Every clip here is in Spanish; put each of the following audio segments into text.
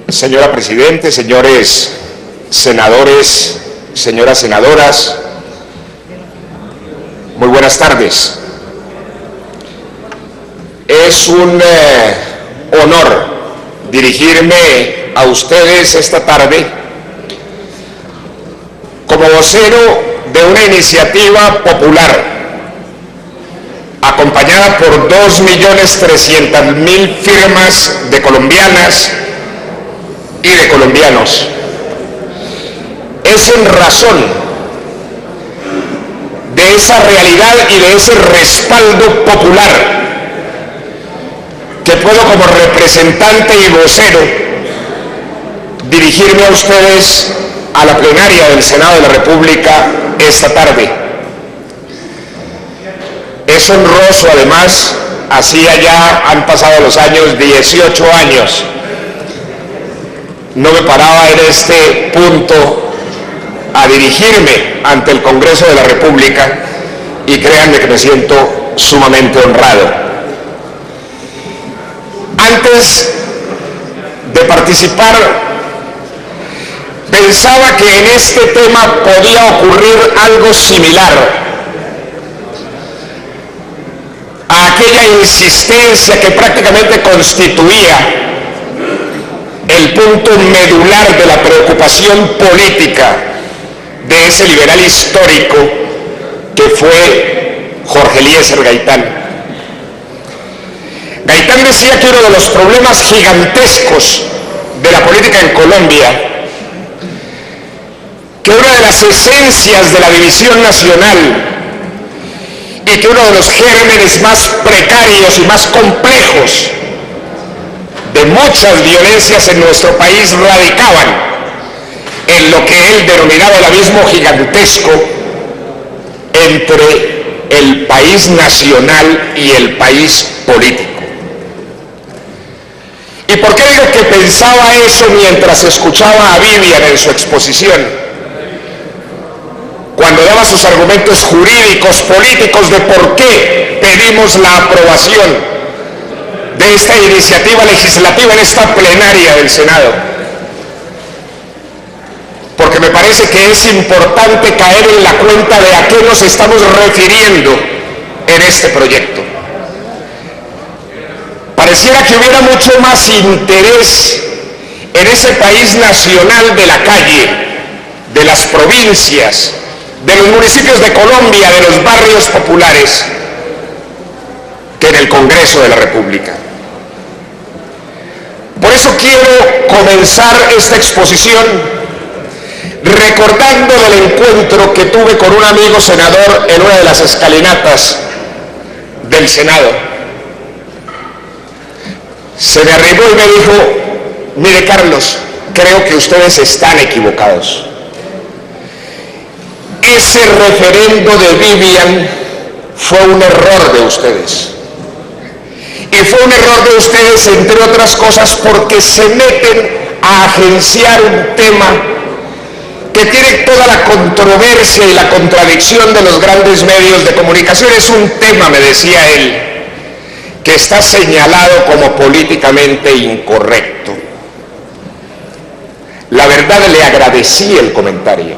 Señora Presidente, señores senadores, señoras senadoras, muy buenas tardes. Es un honor dirigirme a ustedes esta tarde como vocero de una iniciativa popular acompañada por 2.300.000 firmas de colombianas y de colombianos. Es en razón de esa realidad y de ese respaldo popular que puedo, como representante y vocero, dirigirme a ustedes a la plenaria del Senado de la República esta tarde. Es honroso, además, así allá han pasado los años, 18 años. No me paraba en este punto a dirigirme ante el Congreso de la República y créanme que me siento sumamente honrado. Antes de participar, pensaba que en este tema podía ocurrir algo similar a aquella insistencia que prácticamente constituía el punto medular de la preocupación política de ese liberal histórico que fue Jorge Eliezer Gaitán. Gaitán decía que uno de los problemas gigantescos de la política en Colombia, que una de las esencias de la división nacional y que uno de los gérmenes más precarios y más complejos de muchas violencias en nuestro país radicaban en lo que él denominaba el abismo gigantesco entre el país nacional y el país político. ¿Y por qué digo que pensaba eso mientras escuchaba a Vivian en su exposición? Cuando daba sus argumentos jurídicos, políticos de por qué pedimos la aprobación de esta iniciativa legislativa en esta plenaria del Senado. Porque me parece que es importante caer en la cuenta de a qué nos estamos refiriendo en este proyecto. Pareciera que hubiera mucho más interés en ese país nacional de la calle, de las provincias, de los municipios de Colombia, de los barrios populares, que en el Congreso de la República. Por eso quiero comenzar esta exposición recordando del encuentro que tuve con un amigo senador en una de las escalinatas del Senado. Se me arrimó y me dijo: mire, Carlos, creo que ustedes están equivocados. Ese referendo de Vivian fue un error de ustedes. Y fue un error de ustedes, entre otras cosas, porque se meten a agenciar un tema que tiene toda la controversia y la contradicción de los grandes medios de comunicación. Es un tema, me decía él, que está señalado como políticamente incorrecto. La verdad, le agradecí el comentario.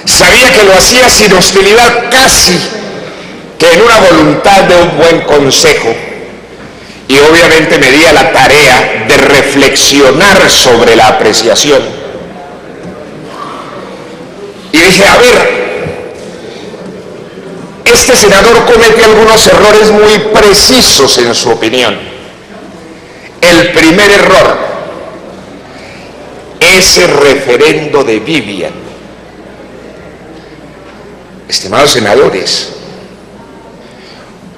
Sabía que lo hacía sin hostilidad, casi que en una voluntad de un buen consejo. Y obviamente me di a la tarea de reflexionar sobre la apreciación. Y dije, a ver, este senador comete algunos errores muy precisos en su opinión. El primer error, ese referendo de Vivian. Estimados senadores,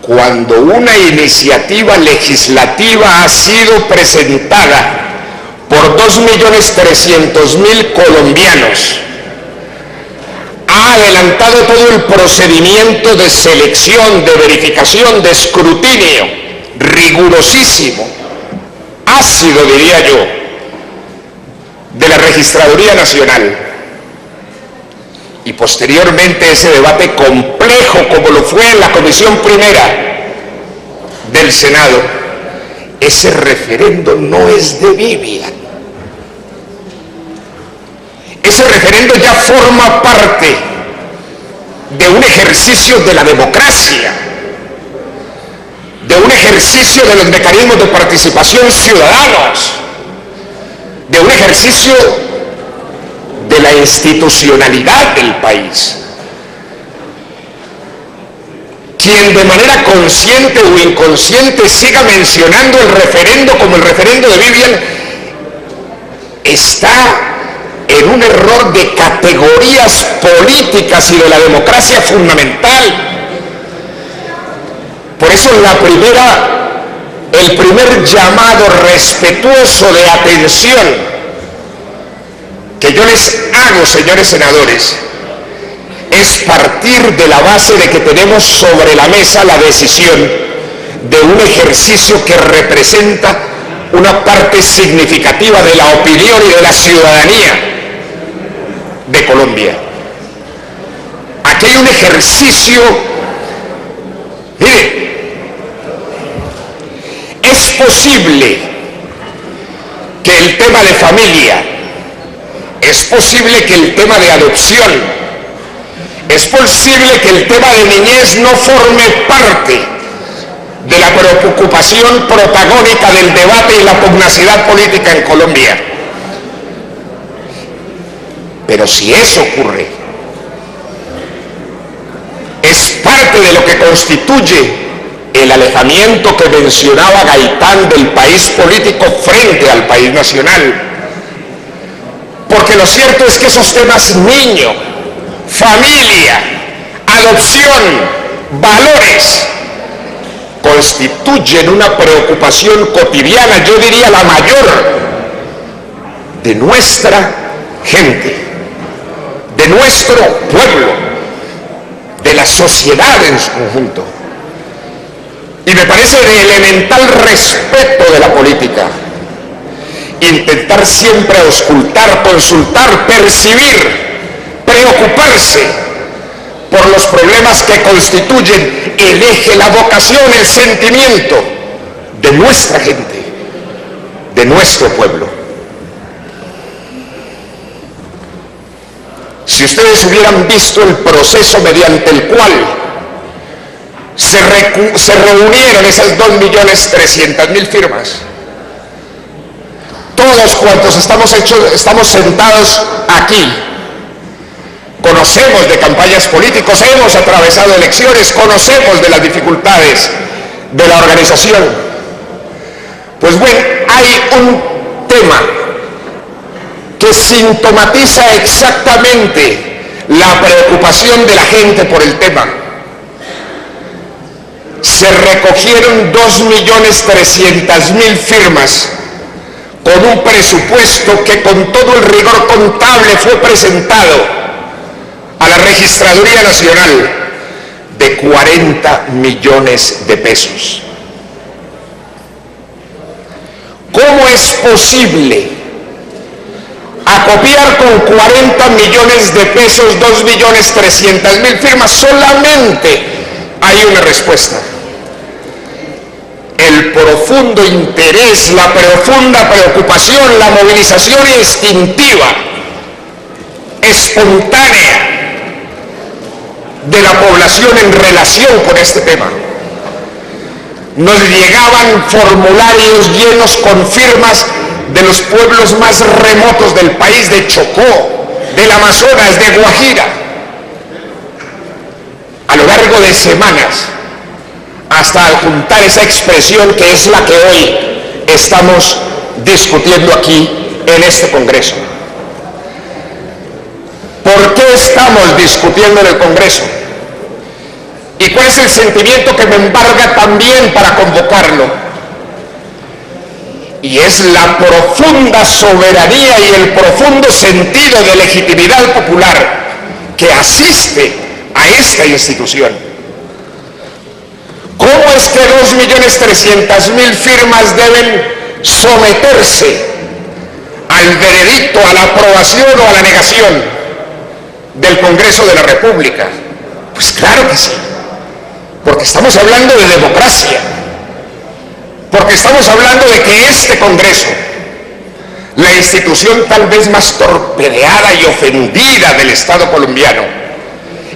cuando una iniciativa legislativa ha sido presentada por 2.300.000 colombianos, ha adelantado todo el procedimiento de selección, de verificación, de escrutinio, rigurosísimo, ácido, diría yo, de la Registraduría Nacional. Y posteriormente ese debate complejo, como lo fue en la Comisión Primera del Senado, ese referendo no es de Vivian, Ese referendo ya forma parte de un ejercicio de la democracia, de un ejercicio de los mecanismos de participación ciudadanos, de un ejercicio de la institucionalidad del país. Quien de manera consciente o inconsciente siga mencionando el referendo como el referendo de Vivian está en un error de categorías políticas y de la democracia fundamental. Por eso el primer llamado respetuoso de atención que yo les hago, señores senadores, es partir de la base de que tenemos sobre la mesa la decisión de un ejercicio que representa una parte significativa de la opinión y de la ciudadanía de Colombia. Aquí hay un ejercicio, mire, es posible que el tema de familia, es posible que el tema de adopción, es posible que el tema de niñez no forme parte de la preocupación protagónica del debate y la pugnacidad política en Colombia. Pero si eso ocurre, es parte de lo que constituye el alejamiento que mencionaba Gaitán del país político frente al país nacional. Porque lo cierto es que esos temas niño, familia, adopción, valores, constituyen una preocupación cotidiana, yo diría la mayor, de nuestra gente, de nuestro pueblo, de la sociedad en su conjunto. Y me parece de elemental respeto de la política intentar siempre auscultar, consultar, percibir, preocuparse por los problemas que constituyen el eje, la vocación, el sentimiento de nuestra gente, de nuestro pueblo. Si ustedes hubieran visto el proceso mediante el cual se reunieron esas 2.300.000 firmas, todos cuantos estamos sentados aquí, conocemos de campañas políticas, hemos atravesado elecciones, conocemos de las dificultades de la organización. Pues bueno, hay un tema que sintomatiza exactamente la preocupación de la gente por el tema. Se recogieron 2.300.000 firmas con un presupuesto que con todo el rigor contable fue presentado a la Registraduría Nacional de 40 millones de pesos. ¿Cómo es posible acopiar con 40 millones de pesos 2.300.000 firmas? Solamente hay una respuesta: el profundo interés, la profunda preocupación, la movilización instintiva, espontánea de la población en relación con este tema. Nos llegaban formularios llenos con firmas de los pueblos más remotos del país, de Chocó, del Amazonas, de Guajira, a lo largo de semanas, hasta adjuntar esa expresión que es la que hoy estamos discutiendo aquí en este Congreso. ¿Por qué estamos discutiendo en el Congreso? ¿Y cuál es el sentimiento que me embarga también para convocarlo? Y es la profunda soberanía y el profundo sentido de legitimidad popular que asiste a esta institución. ¿Cómo es que 2.300.000 firmas deben someterse al veredicto, a la aprobación o a la negación del Congreso de la República? Pues claro que sí, porque estamos hablando de democracia, porque estamos hablando de que este Congreso la institución tal vez más torpedeada y ofendida del Estado colombiano,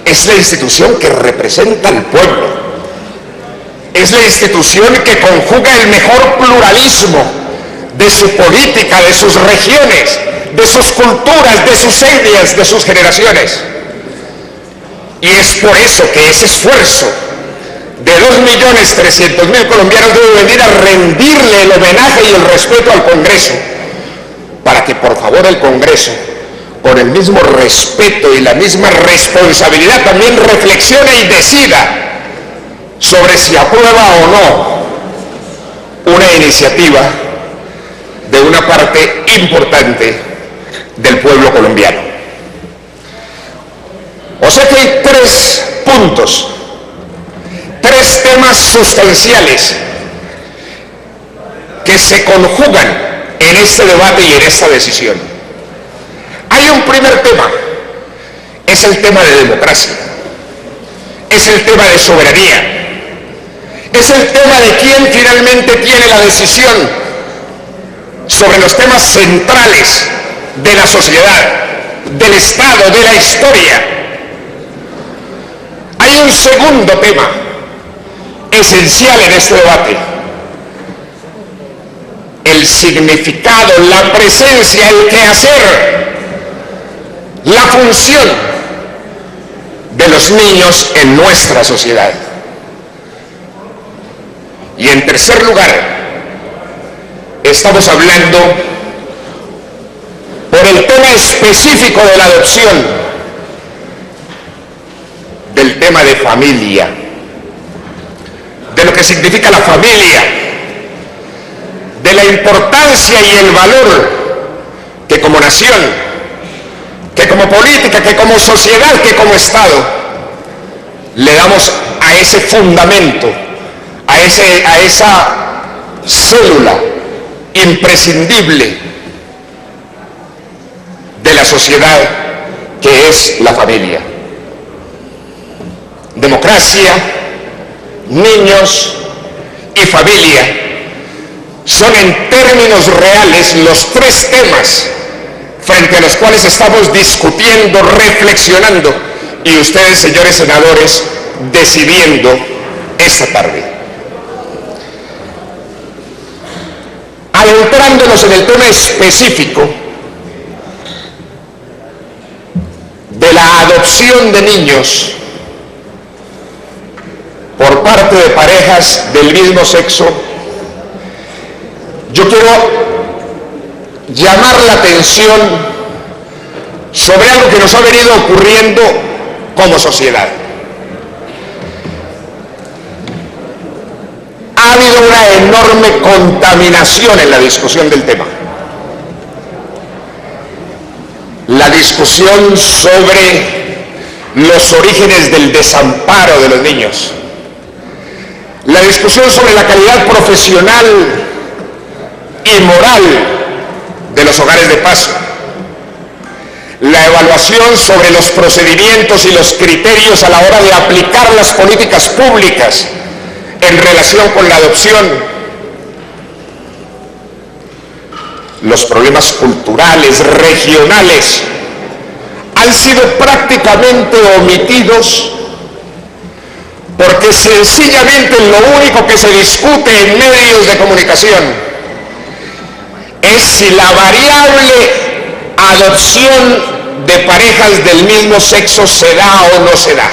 es la institución que representa al pueblo. Es la institución que conjuga el mejor pluralismo de su política, de sus regiones, de sus culturas, de sus etnias, de sus generaciones. Y es por eso que ese esfuerzo de 2.300.000 colombianos debe venir a rendirle el homenaje y el respeto al Congreso, para que por favor el Congreso, con el mismo respeto y la misma responsabilidad, también reflexione y decida sobre si aprueba o no una iniciativa de una parte importante del pueblo colombiano. O sea que hay 3 puntos, 3 temas sustanciales que se conjugan en este debate y en esta decisión. Hay un primer tema, es el tema de democracia, es el tema de soberanía, es el tema de quién finalmente tiene la decisión sobre los temas centrales de la sociedad, del Estado, de la historia. Hay un segundo tema esencial en este debate: el significado, la presencia, el quehacer, la función de los niños en nuestra sociedad. Y en tercer lugar, estamos hablando por el tema específico de la adopción, del tema de familia, de lo que significa la familia, de la importancia y el valor que como nación, que como política, que como sociedad, que como Estado, le damos a ese fundamento, a esa célula imprescindible de la sociedad que es la familia. Democracia, niños y familia son en términos reales los 3 temas frente a los cuales estamos discutiendo, reflexionando y ustedes, señores senadores, decidiendo esta tarde. Adentrándonos en el tema específico de la adopción de niños por parte de parejas del mismo sexo, yo quiero llamar la atención sobre algo que nos ha venido ocurriendo como sociedad. Ha habido una enorme contaminación en la discusión del tema. La discusión sobre los orígenes del desamparo de los niños, la discusión sobre la calidad profesional y moral de los hogares de paso, la evaluación sobre los procedimientos y los criterios a la hora de aplicar las políticas públicas en relación con la adopción, los problemas culturales, regionales, han sido prácticamente omitidos porque sencillamente lo único que se discute en medios de comunicación es si la variable adopción de parejas del mismo sexo se da o no se da.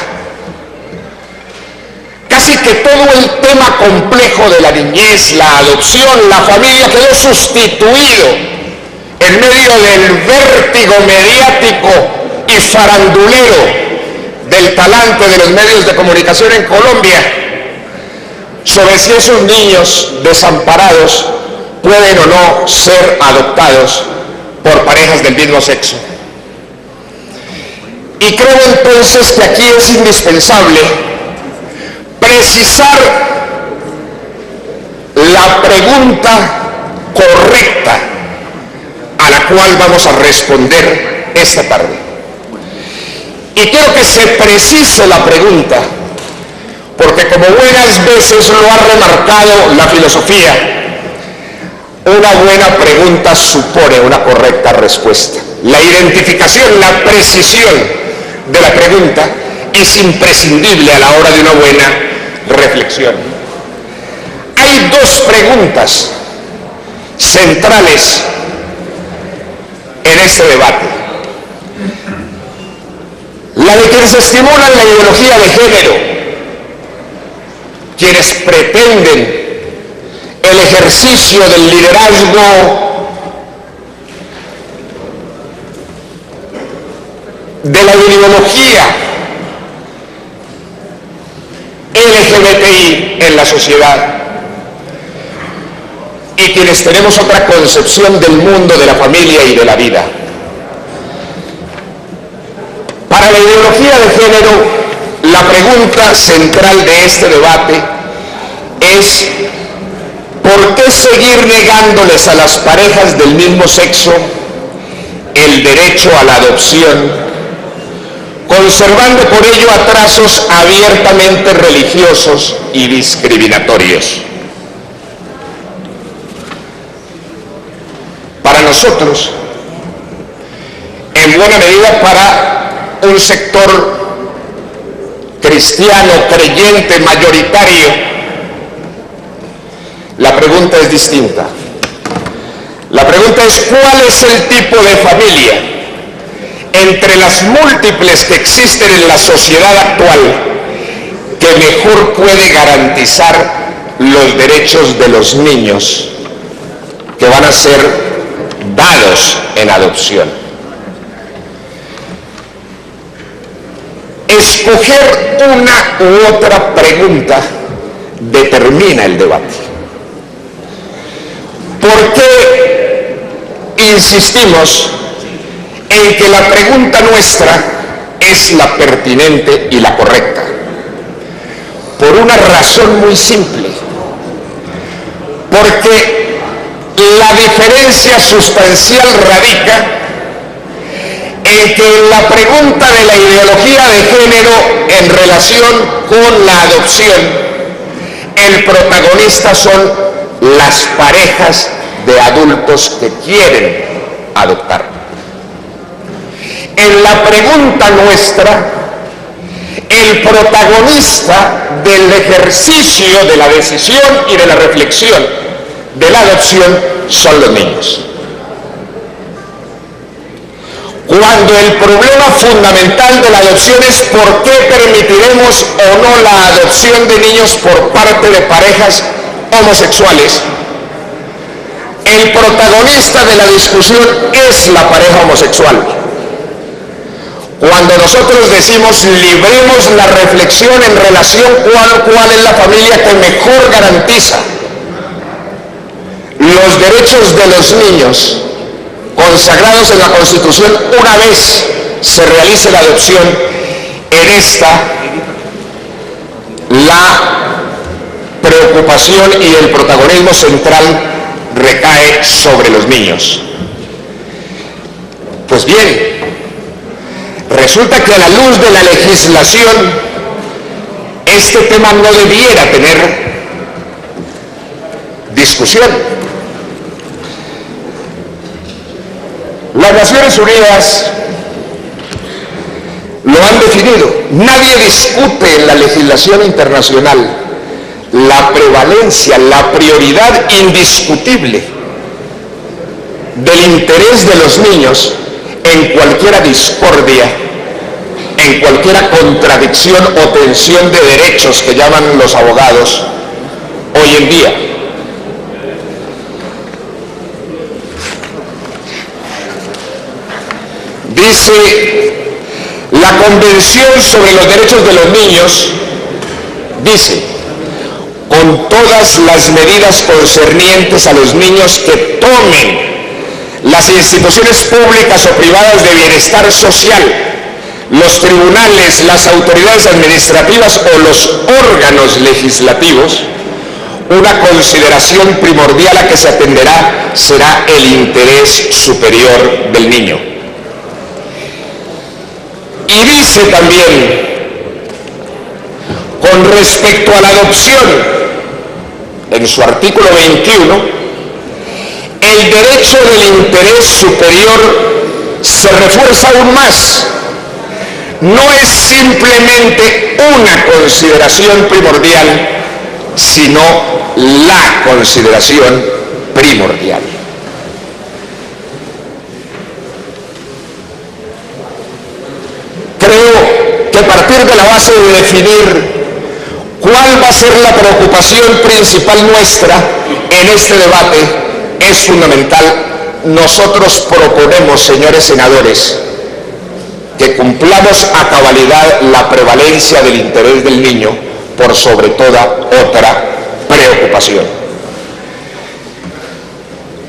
Casi que todo el tema complejo de la niñez, la adopción, la familia quedó sustituido en medio del vértigo mediático y farandulero del talante de los medios de comunicación en Colombia sobre si esos niños desamparados pueden o no ser adoptados por parejas del mismo sexo. Y creo entonces que aquí es indispensable precisar la pregunta correcta a la cual vamos a responder esta tarde. Y quiero que se precise la pregunta, porque como buenas veces lo ha remarcado la filosofía, Una buena pregunta supone una correcta respuesta. La identificación, la precisión de la pregunta es imprescindible a la hora de una buena reflexión. Hay dos preguntas centrales en este debate. La de quienes estimulan la ideología de género, quienes pretenden el ejercicio del liderazgo de la ideología LGBTI en la sociedad, y quienes tenemos otra concepción del mundo, de la familia y de la vida. Para la ideología de género, la pregunta central de este debate es: ¿por qué seguir negándoles a las parejas del mismo sexo el derecho a la adopción, conservando por ello atrasos abiertamente religiosos y discriminatorios? Para nosotros, en buena medida para un sector cristiano, creyente, mayoritario, la pregunta es distinta. La pregunta es: ¿cuál es el tipo de familia entre las múltiples que existen en la sociedad actual que mejor puede garantizar los derechos de los niños que van a ser dados en adopción? Escoger una u otra pregunta determina el debate. ¿Por qué insistimos en que la pregunta nuestra es la pertinente y la correcta? Por una razón muy simple. Porque la diferencia sustancial radica en que en la pregunta de la ideología de género en relación con la adopción, el protagonista son las parejas de adultos que quieren adoptar. En la pregunta nuestra, el protagonista del ejercicio de la decisión y de la reflexión de la adopción son los niños. Cuando el problema fundamental de la adopción es por qué permitiremos o no la adopción de niños por parte de parejas homosexuales, el protagonista de la discusión es la pareja homosexual. Cuando nosotros decimos libremos la reflexión en relación cuál es la familia que mejor garantiza los derechos de los niños consagrados en la Constitución una vez se realice la adopción, en esta la preocupación y el protagonismo central recae sobre los niños. Pues bien, resulta que a la luz de la legislación este tema no debiera tener discusión. Las Naciones Unidas lo han definido. Nadie discute en la legislación internacional la prevalencia, la prioridad indiscutible del interés de los niños en cualquiera discordia, en cualquiera contradicción o tensión de derechos que llaman los abogados hoy en día. Dice la Convención sobre los Derechos de los Niños, dice: con todas las medidas concernientes a los niños que tomen las instituciones públicas o privadas de bienestar social, los tribunales, las autoridades administrativas o los órganos legislativos, una consideración primordial a que se atenderá será el interés superior del niño. Y dice también, con respecto a la adopción, en su artículo 21, el derecho del interés superior se refuerza aún más. No es simplemente una consideración primordial, sino la consideración primordial. Creo que a partir de la base de definir cuál va a ser la preocupación principal nuestra en este debate es fundamental. Nosotros proponemos, señores senadores, que cumplamos a cabalidad la prevalencia del interés del niño por sobre toda otra preocupación.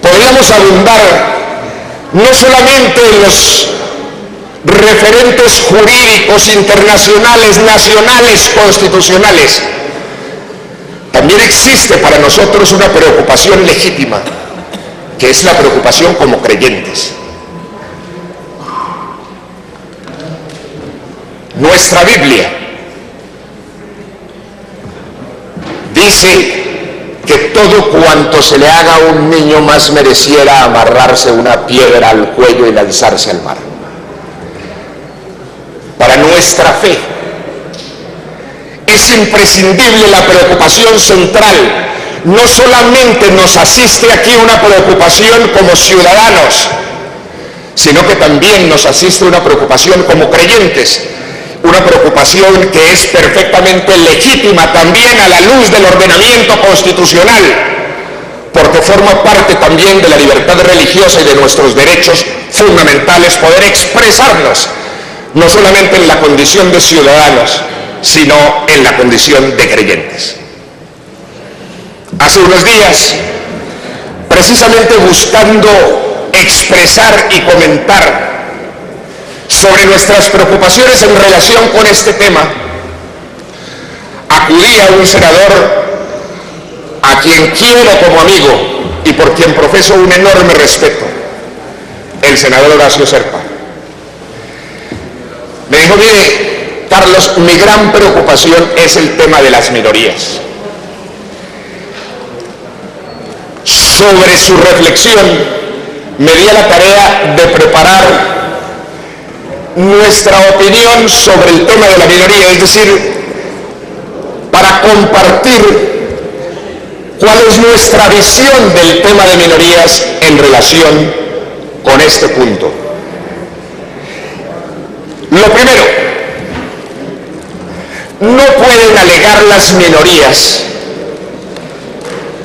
Podríamos abundar no solamente en los referentes jurídicos internacionales, nacionales, constitucionales. También existe para nosotros una preocupación legítima, que es la preocupación como creyentes. Nuestra Biblia dice que todo cuanto se le haga a un niño más mereciera amarrarse una piedra al cuello y lanzarse al mar. Para nuestra fe es imprescindible la preocupación central. No solamente nos asiste aquí una preocupación como ciudadanos, sino que también nos asiste una preocupación como creyentes, una preocupación que es perfectamente legítima también a la luz del ordenamiento constitucional, porque forma parte también de la libertad religiosa y de nuestros derechos fundamentales poder expresarnos, no solamente en la condición de ciudadanos, sino en la condición de creyentes. Hace unos días, precisamente buscando expresar y comentar sobre nuestras preocupaciones en relación con este tema, acudí a un senador a quien quiero como amigo y por quien profeso un enorme respeto, el senador Horacio Serpa. Me dijo: mire, Carlos, mi gran preocupación es el tema de las minorías. Sobre su reflexión, me di a la tarea de preparar nuestra opinión sobre el tema de la minoría, es decir, para compartir cuál es nuestra visión del tema de minorías en relación con este punto. Lo primero, no pueden alegar las minorías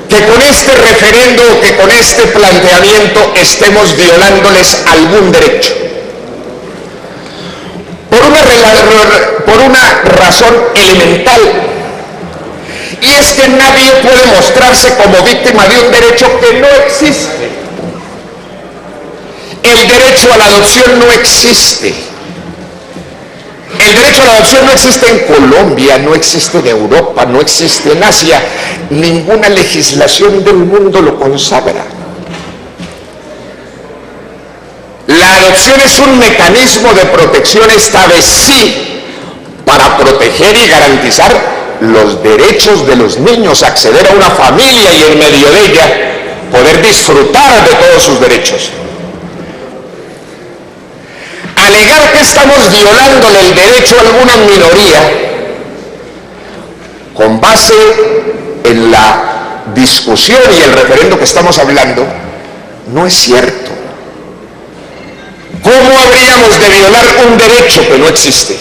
que con este referendo o que con este planteamiento estemos violándoles algún derecho. Por una razón elemental, y es que nadie puede mostrarse como víctima de un derecho que no existe. El derecho a la adopción no existe. El derecho a la adopción no existe en Colombia, no existe en Europa, no existe en Asia. Ninguna legislación del mundo lo consagra. La adopción es un mecanismo de protección establecido para proteger y garantizar los derechos de los niños, acceder a una familia y en medio de ella poder disfrutar de todos sus derechos. Alegar que estamos violándole el derecho a alguna minoría con base en la discusión y el referendo que estamos hablando no es cierto. ¿Cómo habríamos de violar un derecho que no existe?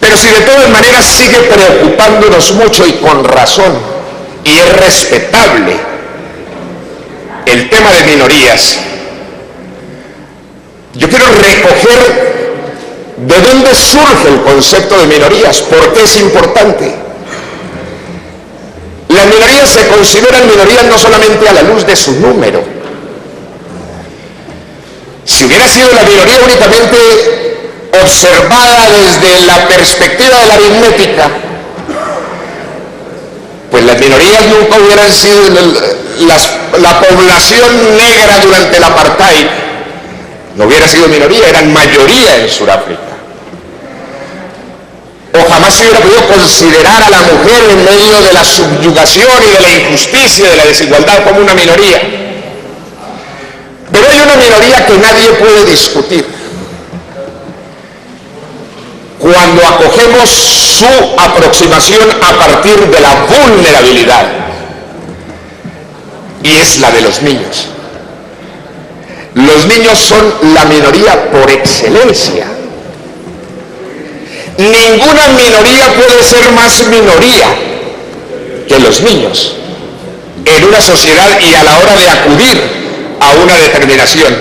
Pero si de todas maneras sigue preocupándonos mucho y con razón, y es respetable el tema de minorías, yo quiero recoger de dónde surge el concepto de minorías, por qué es importante. Las minorías se consideran minorías no solamente a la luz de su número. Si hubiera sido la minoría únicamente observada desde la perspectiva de la aritmética, pues las minorías nunca hubieran sido la población negra durante el apartheid. No hubiera sido minoría, eran mayoría en Sudáfrica. o jamás se hubiera podido considerar a la mujer en medio de la subyugación y de la injusticia y de la desigualdad como una minoría. Pero hay una minoría que nadie puede discutir. Cuando acogemos su aproximación a partir de la vulnerabilidad, y es la de los niños. Los niños son la minoría por excelencia. Ninguna minoría puede ser más minoría que los niños en una sociedad y a la hora de acudir a una determinación,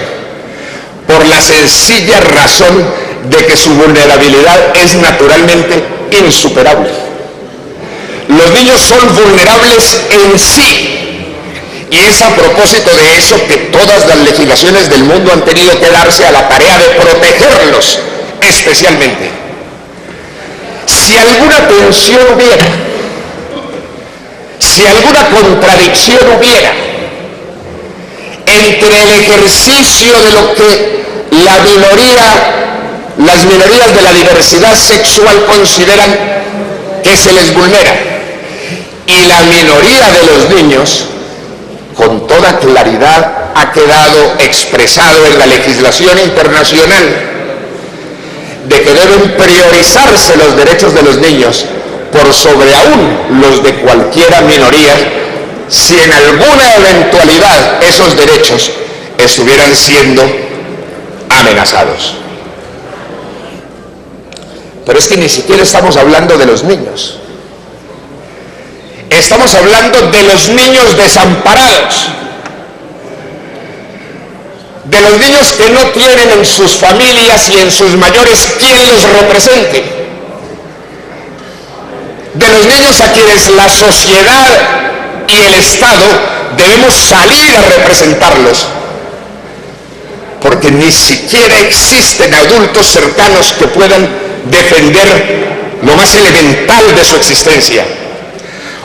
por la sencilla razón de que su vulnerabilidad es naturalmente insuperable. Los niños son vulnerables en sí, y es a propósito de eso que todas las legislaciones del mundo han tenido que darse a la tarea de protegerlos especialmente. Si alguna tensión hubiera, si alguna contradicción hubiera entre el ejercicio de lo que las minorías de la diversidad sexual consideran que se les vulnera y la minoría de los niños, con toda claridad ha quedado expresado en la legislación internacional de que deben priorizarse los derechos de los niños por sobre aún los de cualquiera minoría, si en alguna eventualidad esos derechos estuvieran siendo amenazados. Pero es que ni siquiera estamos hablando de los niños. Estamos hablando de los niños desamparados, de los niños que no tienen en sus familias y en sus mayores quien los represente, de los niños a quienes la sociedad y el Estado debemos salir a representarlos, porque ni siquiera existen adultos cercanos que puedan defender lo más elemental de su existencia.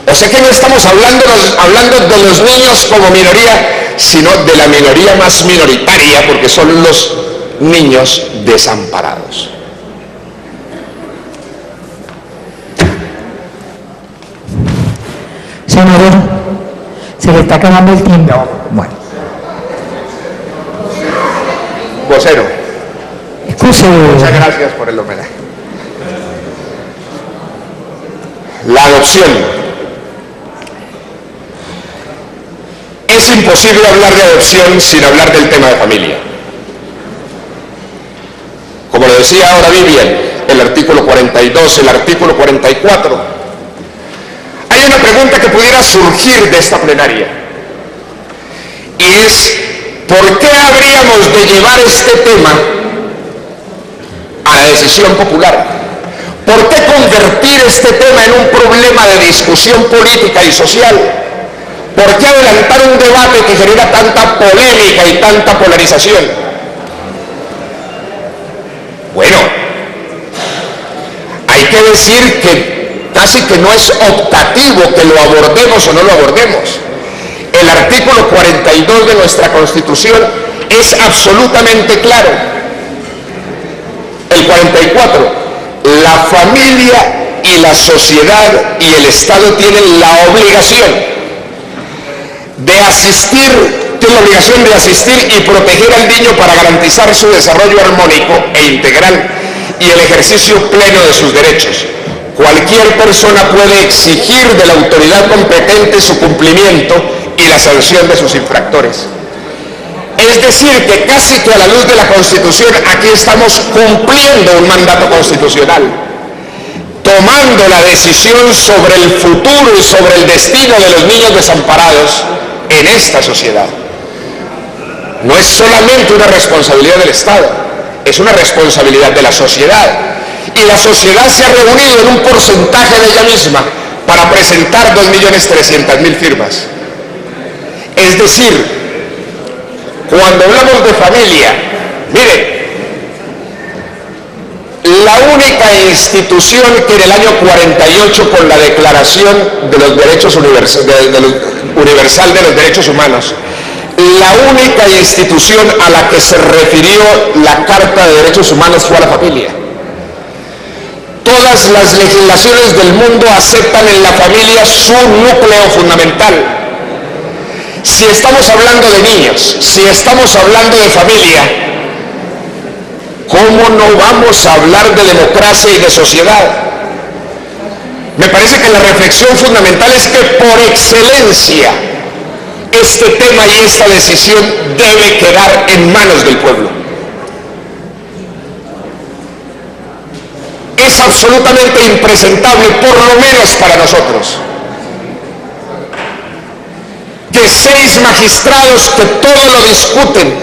O sea que no estamos hablando de los niños como minoría, sino de la minoría más minoritaria, porque son los niños desamparados. Senador, se le está acabando el tiempo. No. Bueno. Vocero. Excuse. Muchas gracias por el homenaje. La adopción. Es imposible hablar de adopción sin hablar del tema de familia. Como lo decía ahora Vivian, el artículo 42, el artículo 44. Hay una pregunta que pudiera surgir de esta plenaria, y es: ¿por qué habríamos de llevar este tema a la decisión popular? ¿Por qué convertir este tema en un problema de discusión política y social? ¿Por qué adelantar un debate que genera tanta polémica y tanta polarización? Bueno, hay que decir que casi que no es optativo que lo abordemos o no lo abordemos. El artículo 42 de nuestra Constitución es absolutamente claro. El 44, la familia y la sociedad y el Estado tienen la obligación de asistir, tiene la obligación de asistir y proteger al niño para garantizar su desarrollo armónico e integral y el ejercicio pleno de sus derechos. Cualquier persona puede exigir de la autoridad competente su cumplimiento y la sanción de sus infractores. Es decir, que casi que a la luz de la Constitución aquí estamos cumpliendo un mandato constitucional, tomando la decisión sobre el futuro y sobre el destino de los niños desamparados en esta sociedad. No es solamente una responsabilidad del Estado, es una responsabilidad de la sociedad. Y la sociedad se ha reunido en un porcentaje de ella misma para presentar 2.300.000 firmas. Es decir, cuando hablamos de familia, mire, la única institución que en el año 48, con la Declaración de los Derechos Universal de los Derechos Humanos, la única institución a la que se refirió la Carta de Derechos Humanos fue a la familia. Todas las legislaciones del mundo aceptan en la familia su núcleo fundamental. Si estamos hablando de niños, si estamos hablando de familia, ¿cómo no vamos a hablar de democracia y de sociedad? Me parece que la reflexión fundamental es que por excelencia este tema y esta decisión debe quedar en manos del pueblo. Es absolutamente impresentable, por lo menos para nosotros, que 6 magistrados que todo lo discuten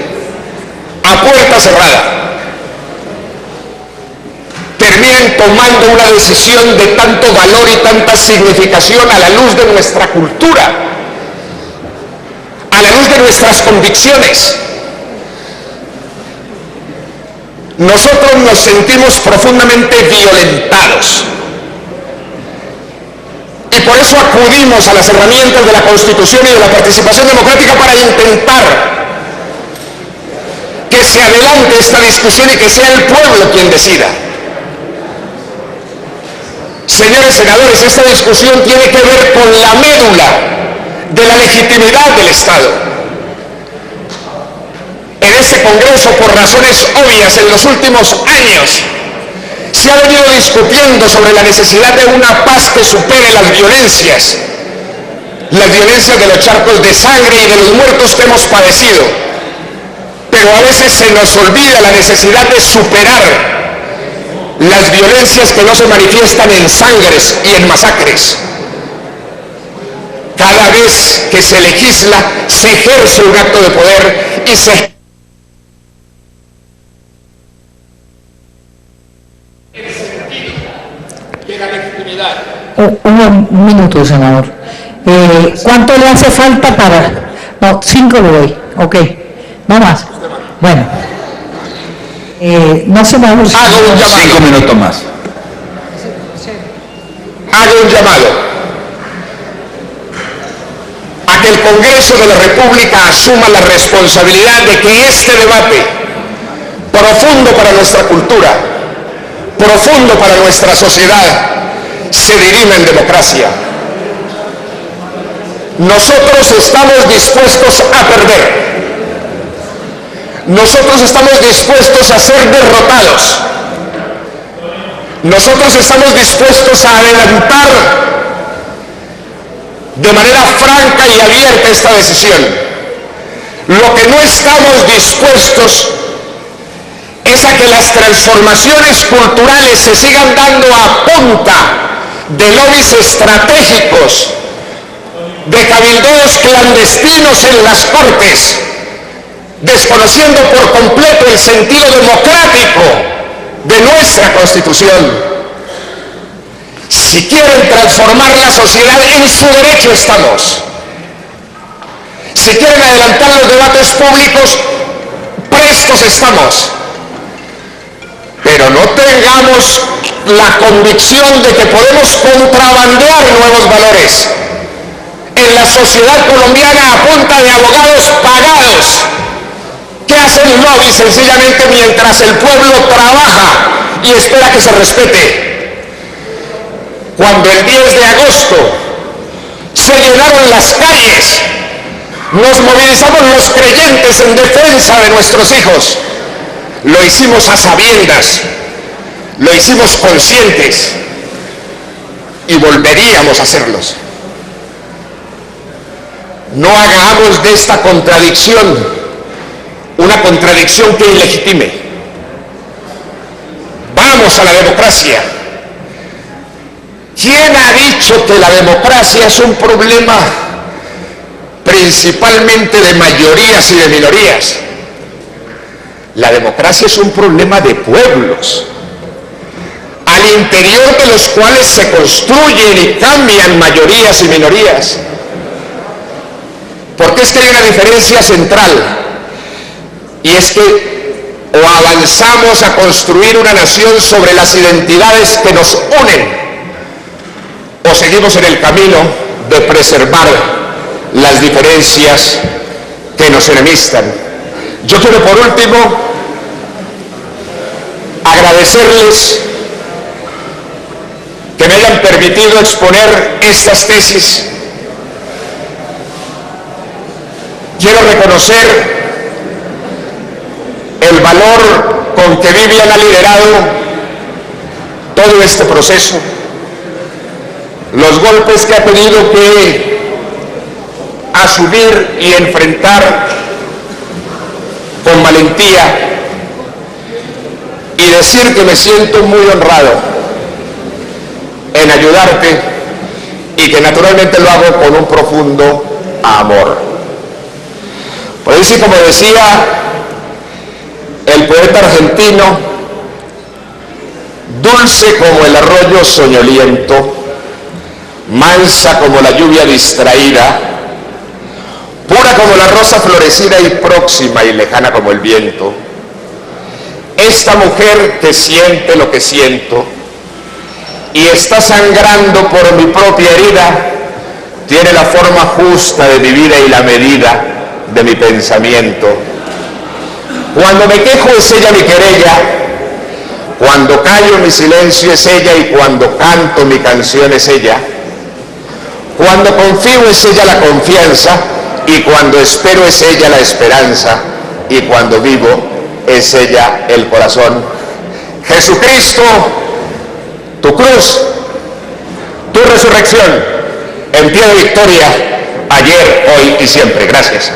a puerta cerrada terminen tomando una decisión de tanto valor y tanta significación a la luz de nuestra cultura, a la luz de nuestras convicciones. Nosotros nos sentimos profundamente violentados y por eso acudimos a las herramientas de la Constitución y de la participación democrática para intentar que se adelante esta discusión y que sea el pueblo quien decida. Señores senadores, esta discusión tiene que ver con la médula de la legitimidad del Estado. En este Congreso, por razones obvias, en los últimos años, se ha venido discutiendo sobre la necesidad de una paz que supere las violencias de los charcos de sangre y de los muertos que hemos padecido. Pero a veces se nos olvida la necesidad de superar las violencias que no se manifiestan en sangres y en masacres. Cada vez que se legisla, se ejerce un acto de poder y se de la legitimidad. Un minuto, senador. ¿Cuánto le hace falta para...? No, 5 le doy. Ok. No más. Bueno. No se me ha gustado. Hago un llamado. 5 minutos más. Hago un llamado a que el Congreso de la República asuma la responsabilidad de que este debate, profundo para nuestra cultura, profundo para nuestra sociedad, se dirima en democracia. Nosotros estamos dispuestos a perder. Nosotros estamos dispuestos a ser derrotados. Nosotros estamos dispuestos a adelantar de manera franca y abierta esta decisión. Lo que no estamos dispuestos es a que las transformaciones culturales se sigan dando a punta de lobbies estratégicos, de cabildeos clandestinos en las Cortes, desconociendo por completo el sentido democrático de nuestra Constitución. Si quieren transformar la sociedad, en su derecho estamos. Si quieren adelantar los debates públicos, prestos estamos. Pero no tengamos la convicción de que podemos contrabandear nuevos valores en la sociedad colombiana a punta de abogados pagados que hacen lobby sencillamente mientras el pueblo trabaja y espera que se respete. Cuando el 10 de agosto se llenaron las calles, nos movilizamos los creyentes en defensa de nuestros hijos. Lo hicimos a sabiendas, lo hicimos conscientes y volveríamos a hacerlos. No hagamos de esta contradicción una contradicción que ilegitime. Vamos a la democracia. ¿Quién ha dicho que la democracia es un problema principalmente de mayorías y de minorías? La democracia es un problema de pueblos, al interior de los cuales se construyen y cambian mayorías y minorías. Porque es que hay una diferencia central, y es que o avanzamos a construir una nación sobre las identidades que nos unen, o seguimos en el camino de preservar las diferencias que nos enemistan. Yo quiero por último agradecerles que me hayan permitido exponer estas tesis. Quiero reconocer el valor con que Vivian ha liderado todo este proceso, los golpes que ha tenido que asumir y enfrentar con valentía, y decir que me siento muy honrado en ayudarte y que naturalmente lo hago con un profundo amor. Por eso, como decía el poeta argentino, dulce como el arroyo soñoliento, mansa como la lluvia distraída, pura como la rosa florecida y próxima y lejana como el viento. Esta mujer que siente lo que siento y está sangrando por mi propia herida, tiene la forma justa de mi vida y la medida de mi pensamiento. Cuando me quejo es ella mi querella, cuando callo mi silencio es ella, y cuando canto mi canción es ella. Cuando confío es ella la confianza, y cuando espero es ella la esperanza, y cuando vivo es ella el corazón. Jesucristo, tu cruz, tu resurrección, en pie de victoria, ayer, hoy y siempre. Gracias.